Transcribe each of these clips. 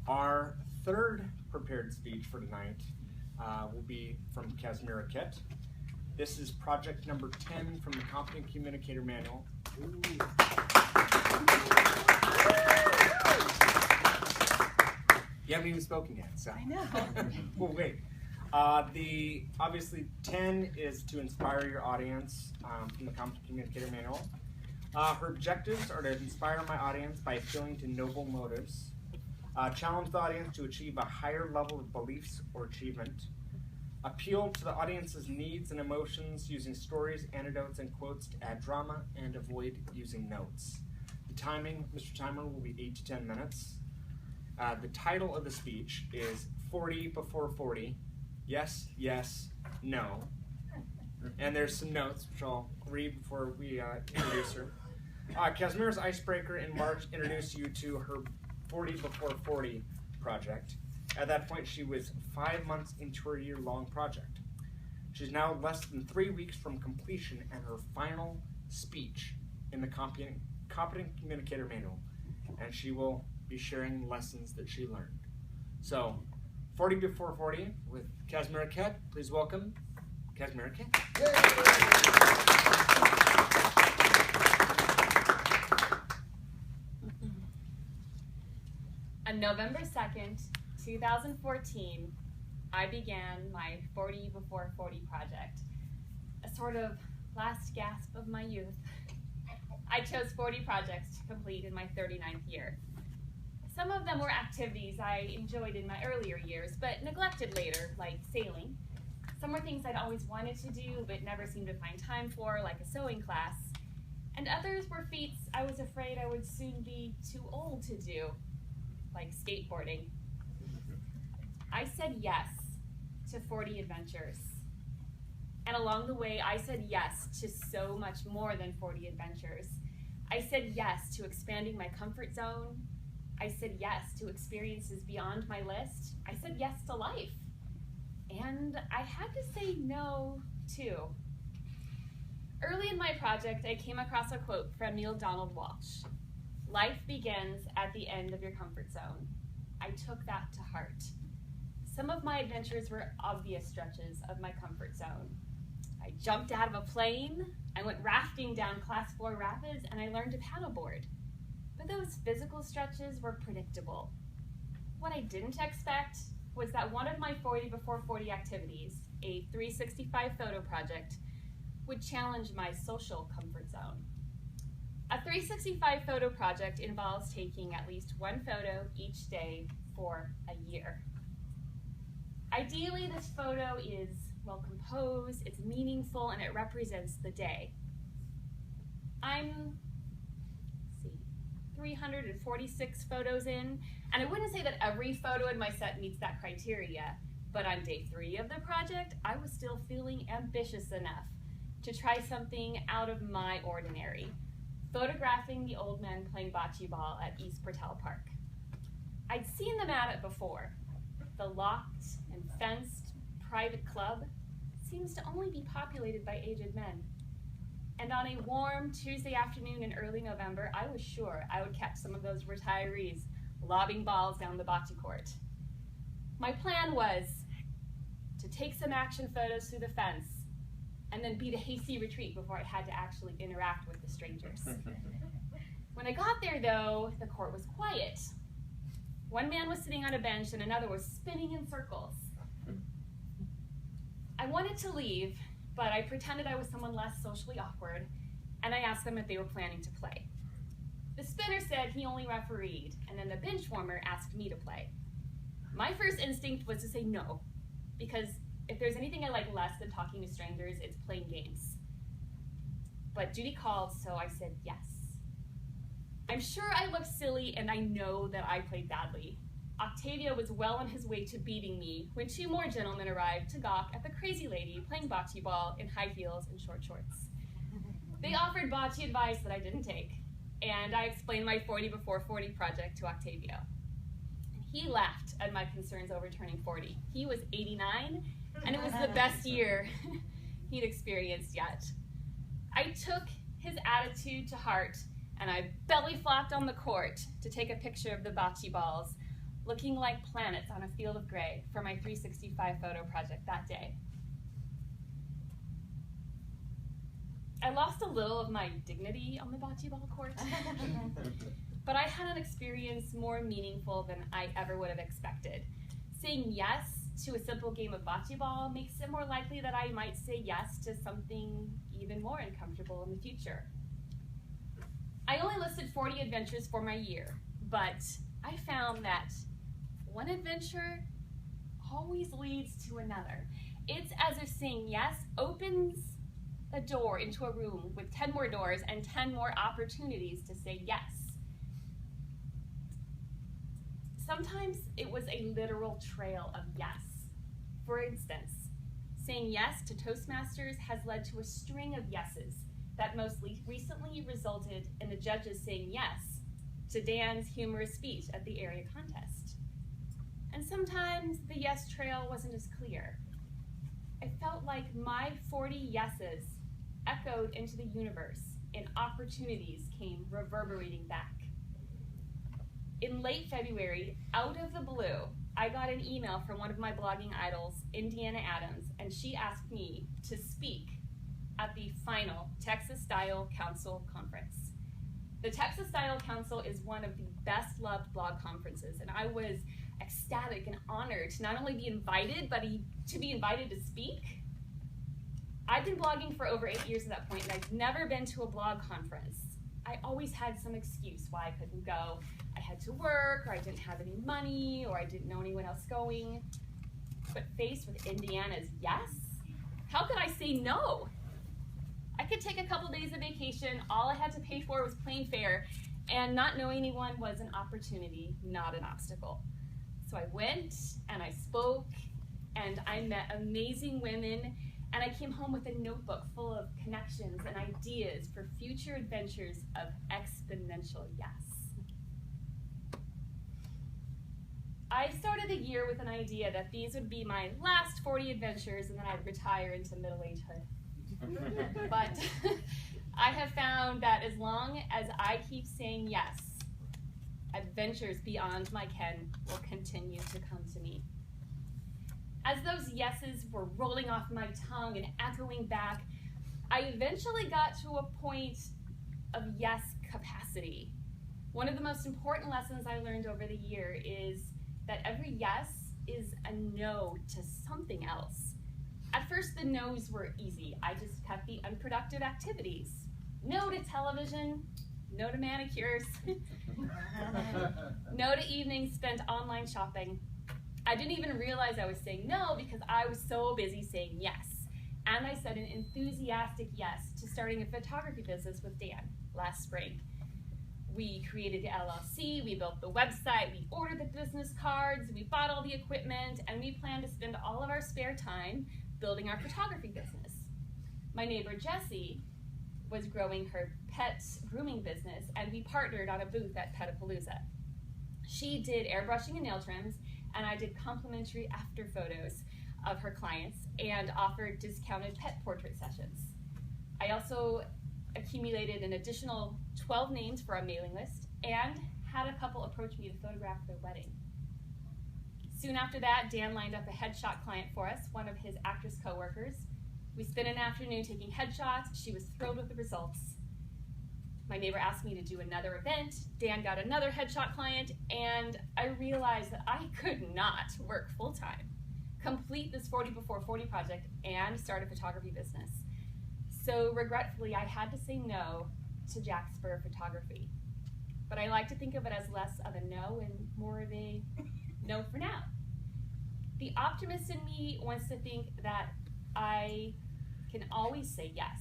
Our third prepared speech for tonight will be from Kazmira Kett. This is project number 10 from the Competent Communicator Manual. You haven't even spoken yet, so. I know. We'll wait. Obviously 10 is to inspire your audience from the Competent Communicator Manual. Her objectives are to inspire my audience by appealing to noble motives, challenge the audience to achieve a higher level of beliefs or achievement, appeal to the audience's needs and emotions using stories, anecdotes, and quotes to add drama, and avoid using notes. The timing, Mr. Timer, will be 8 to 10 minutes. The title of the speech is 40 before 40, yes, yes, no. And there's some notes, which I'll read before we introduce her. Kazmira's Icebreaker in March introduced you to her 40 before 40 project. At that point, she was 5 months into her year-long project. She's now less than 3 weeks from completion and her final speech in the Competent Communicator Manual, and she will be sharing lessons that she learned. So, 40 before 40 with Kazmira Kett. Please welcome Kazmira Kett. On November 2nd, 2014, I began my 40 before 40 project, a sort of last gasp of my youth. I chose 40 projects to complete in my 39th year. Some of them were activities I enjoyed in my earlier years, but neglected later, like sailing. Some were things I'd always wanted to do, but never seemed to find time for, like a sewing class. And others were feats I was afraid I would soon be too old to do, like skateboarding. I said yes to 40 adventures. And along the way, I said yes to so much more than 40 adventures. I said yes to expanding my comfort zone. I said yes to experiences beyond my list. I said yes to life. And I had to say no, too. Early in my project, I came across a quote from Neil Donald Walsh. Life begins at the end of your comfort zone. I took that to heart. Some of my adventures were obvious stretches of my comfort zone. I jumped out of a plane, I went rafting down Class 4 rapids, and I learned to paddleboard. But those physical stretches were predictable. What I didn't expect was that one of my 40 before 40 activities, a 365 photo project, would challenge my social comfort zone. A 365 photo project involves taking at least one photo each day for a year. Ideally, this photo is well composed, it's meaningful, and it represents the day. I'm 346 photos in, and I wouldn't say that every photo in my set meets that criteria, but on day 3 of the project, I was still feeling ambitious enough to try something out of my ordinary, photographing the old men playing bocce ball at East Patel Park. I'd seen them at it before. The locked and fenced private club seems to only be populated by aged men. And on a warm Tuesday afternoon in early November, I was sure I would catch some of those retirees lobbing balls down the bocce court. My plan was to take some action photos through the fence and then beat a hasty retreat before I had to actually interact with the strangers. When I got there, though, the court was quiet. One man was sitting on a bench and another was spinning in circles. I wanted to leave, but I pretended I was someone less socially awkward, and I asked them if they were planning to play. The spinner said he only refereed, and then the bench warmer asked me to play. My first instinct was to say no, because if there's anything I like less than talking to strangers, it's playing games. But duty called, so I said yes. I'm sure I looked silly, and I know that I played badly. Octavio was well on his way to beating me when 2 more gentlemen arrived to gawk at the crazy lady playing bocce ball in high heels and short shorts. They offered bocce advice that I didn't take, and I explained my 40 before 40 project to Octavio. He laughed at my concerns over turning 40. He was 89, and it was the best year he'd experienced yet. I took his attitude to heart, and I belly flopped on the court to take a picture of the bocce balls, looking like planets on a field of gray for my 365 photo project that day. I lost a little of my dignity on the bocce ball court, but I had an experience more meaningful than I ever would have expected. Saying yes to a simple game of bocce ball makes it more likely that I might say yes to something even more uncomfortable in the future. I only listed 40 adventures for my year, but I found that one adventure always leads to another. It's as if saying yes opens a door into a room with 10 more doors and 10 more opportunities to say yes. Sometimes it was a literal trail of yes. For instance, saying yes to Toastmasters has led to a string of yeses that most recently resulted in the judges saying yes to Dan's humorous speech at the area contest. And sometimes the yes trail wasn't as clear. I felt like my 40 yeses echoed into the universe and opportunities came reverberating back. In late February, out of the blue, I got an email from one of my blogging idols, Indiana Adams, and she asked me to speak at the final Texas Style Council Conference. The Texas Style Council is one of the best loved blog conferences, and I was ecstatic and honored to not only be invited, but to be invited to speak. I've been blogging for over 8 years at that point, and I've never been to a blog conference. I always had some excuse why I couldn't go. I had to work, or I didn't have any money, or I didn't know anyone else going. But faced with Indiana's yes, how could I say no? I could take a couple days of vacation. All I had to pay for was plane fare, and not knowing anyone was an opportunity, not an obstacle. So I went, and I spoke, and I met amazing women, and I came home with a notebook full of connections and ideas for future adventures of exponential yes. I started the year with an idea that these would be my last 40 adventures and then I'd retire into middle-agehood. But I have found that as long as I keep saying yes, adventures beyond my ken will continue to come to me. As those yeses were rolling off my tongue and echoing back, I eventually got to a point of yes capacity. One of the most important lessons I learned over the year is that every yes is a no to something else. At first, the no's were easy. I just kept the unproductive activities. No to television, no to manicures, no to evenings spent online shopping. I didn't even realize I was saying no because I was so busy saying yes. And I said an enthusiastic yes to starting a photography business with Dan last spring. We created the LLC, we built the website, we ordered the business cards, we bought all the equipment, and we plan to spend all of our spare time building our photography business. My neighbor Jessie was growing her pet grooming business, and we partnered on a booth at Petapalooza. She did airbrushing and nail trims, and I did complimentary after photos of her clients and offered discounted pet portrait sessions. I also accumulated an additional 12 names for our mailing list and had a couple approach me to photograph their wedding. Soon after that, Dan lined up a headshot client for us, one of his actress coworkers. We spent an afternoon taking headshots. She was thrilled with the results. My neighbor asked me to do another event. Dan got another headshot client, and I realized that I could not work full-time, complete this 40 before 40 project, and start a photography business. So regretfully, I had to say no to Jackspur Photography. But I like to think of it as less of a no and more of a no for now. The optimist in me wants to think that I can always say yes,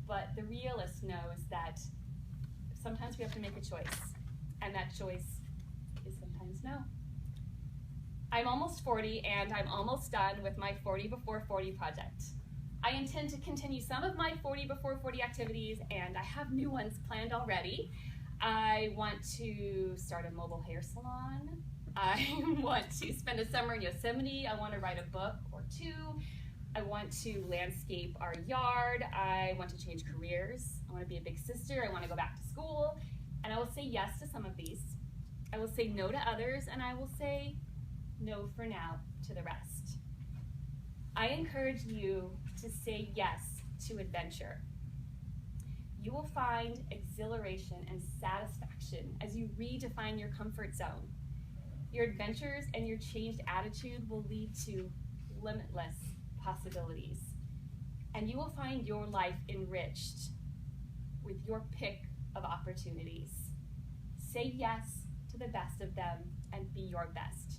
but the realist knows that sometimes we have to make a choice, and that choice is sometimes no. I'm almost 40, and I'm almost done with my 40 before 40 project. I intend to continue some of my 40 before 40 activities, and I have new ones planned already. I want to start a mobile hair salon. I want to spend a summer in Yosemite. I want to write a book or two. I want to landscape our yard. I want to change careers. I want to be a big sister. I want to go back to school. And I will say yes to some of these. I will say no to others, and I will say no for now to the rest. I encourage you to say yes to adventure. You will find exhilaration and satisfaction as you redefine your comfort zone. Your adventures and your changed attitude will lead to limitless possibilities. And you will find your life enriched with your pick of opportunities. Say yes to the best of them and be your best.